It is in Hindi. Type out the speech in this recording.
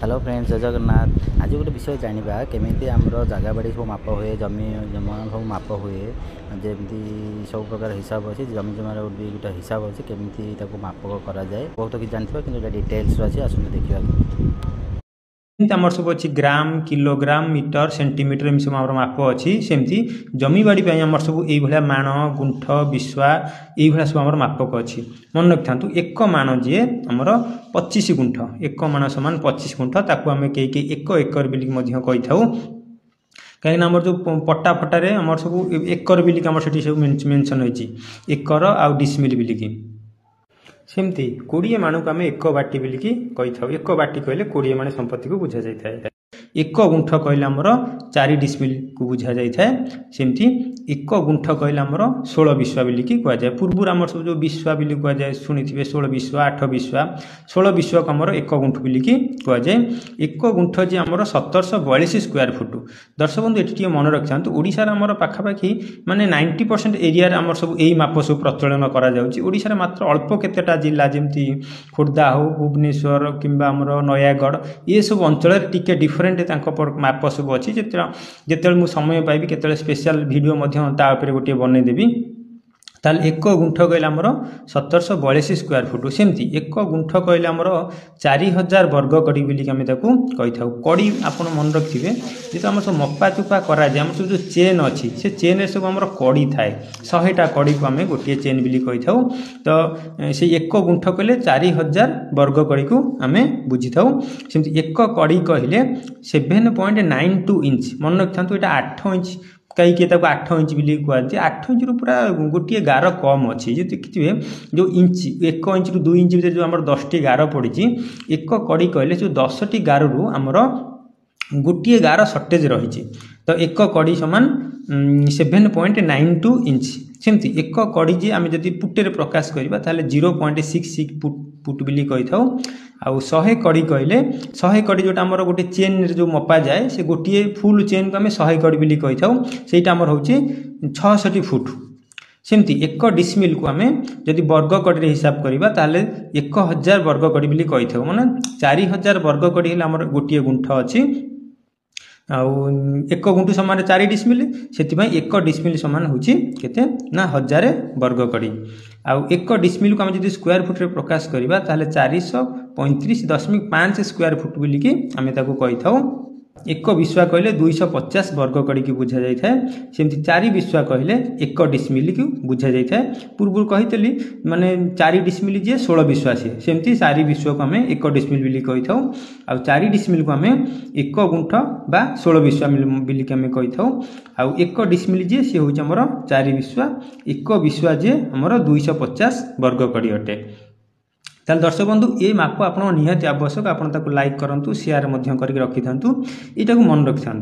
हेलो फ्रेंड्स, जय जगन्नाथ। आज गोटे विषय जाना केमी आमर जगह बाड़ी सब माप हुए, जमी जमा सब माप हुए, जमी सब प्रकार हिसाब अच्छे। जमी जमार भी गोटे हिसाब अच्छे केमी माप कराए बहुत किसी जानते कि डिटेल्स अच्छे। आसते देखा आमर सब अच्छी ग्राम, किलोग्राम, मीटर, सेंटीमीटर एम सब आम माप अच्छी। सेमती जमी बाड़ी आमर सब ये माण, गुंठ, विश्वा ये सब आम मापक अच्छी। मन रखि था एक माण जी आमर 25 गुंठ, एक माण समान 25 गुंठ, ताकू आम कई एक एकर बिलिक कही था। कहीं आम जो पट्टा फटारे आम सब एकर बिलिक आम से सब मेनसन होती एकर आ डिसमिल बिलिकी। सेमती 20 माण को आम एक बाटी बिलिकी कही था। एक बाटी कहले 20 माण संपत्ति को बुझा जाए। एक गुंठ कहले आमर 4 डिसमिल को बुझा जाए। सेमती एक गुंठ कहले आमर 16 विश्वा बिलिकी कहुए। पूर्व आम सब जो विश्वा बिल कहुए शुणी 16 विश्वा, 8 विश्वा, 16 विश्वा को आमर एक गुंठ बिलिकी कहुए। एक गुंठ जी आमर 1742 स्क्वायर फुट। दर्शक बंधु ये मन रखि था ओडिशार आमर पाखापाखि माने 90% एरिया आमर सब यही माप सब प्रचलन करा मात्र अल्प केतेटा जिला जमी खोर्धा हो, भुवनेश्वर किंबा आमर नयागढ़ ये सब अंचल टिके डिफरेंट माप सब अच्छी। जिते मुझे समय पाइबी केते स्पेशल वीडियो गोटे बनईदेवी। ताल एक गुंठ कहले आमर 1742 स्क्वायर फुट। सेमती एक गुंठ कहले आमर 4000 वर्ग कड़ी बिलिक आम कही था। कड़ी आप मन रखिए जो आम सब मपा चुपा कराए आम सब जो चेन अच्छी से चेन सब आम कड़ी थाए 100टा कड़ी को आम गोटे चेन बिली कही था। तो से एक गुंठ कहले 4000 वर्ग कड़ी को आम बुझी था। सेमती एक कड़ी कहले 7.92 इंच। मन रखि था यहाँ 8 इंच कहीं 8 इंच बिल कहते। 8 इंच पूरा गोटे गार कम अच्छी। जो देखिए जो इंच 1 इंच रु 2 इंच भर जो आम 10टी गार पड़ी एक कड़ी कहले जो 10टी गार रु आमर गोटे गार सर्टेज रही। तो एक कड़ी समान 7.92 इंच। सेमती एक कड़ी जी आम जब फुटे प्रकाश करवा 0.66 फुट बिली कही था। आउ 100 कड़ी कहले 100 कड़ी जोटा आमर गोटे चेन जो मपा जाए से गोटे फुल चेन को आम 100 कड़ी बिली कही था। सेटा आमर हूँ 66 फुट। सेमती एक डिसमिल को आम जदि वर्ग कड़ी हिसाब करवा 1000 वर्ग कड़ी बिली कही था। माने 4000 वर्ग कड़ी आमर गोटे गुंठ अच्छी। आउ एक गुंठ समान 4 डिसमिल से एक डिसमिल समान होते ना 1000 वर्ग कड़ी। आउ एक डिसमिल को आम जब स्क्वायर फुट रे प्रकाश करवा 435.5 स्क्वायर फुट बिलिकी आम कही था। एक विश्वा कहले 250 वर्ग कड़ी की बुझा जाए। सेमती 4 विश्वा कहले 1 डिसमिल की बुझा जाए। पूर्व कही माने 4 डिसमिल जी 16 विश्वा सी सेमती 4 विश्वा को आम 1 डिसमिल बिली कही था। आउ 4 डिसमिल को आम 1 गुंठ बा 16 विश्वा बिलिक आम कही था। आउ 1 डिसमिल जी सी हूँ आमर 4 विश्वा, 1 विश्वा जी आमर 250 वर्ग कड़ी अटे। ताल दर्शक बंधु ये माप आप निहाती आवश्यक। आप लाइक करूँ, शेयर कर रखी था, यहाँ मन रखि था।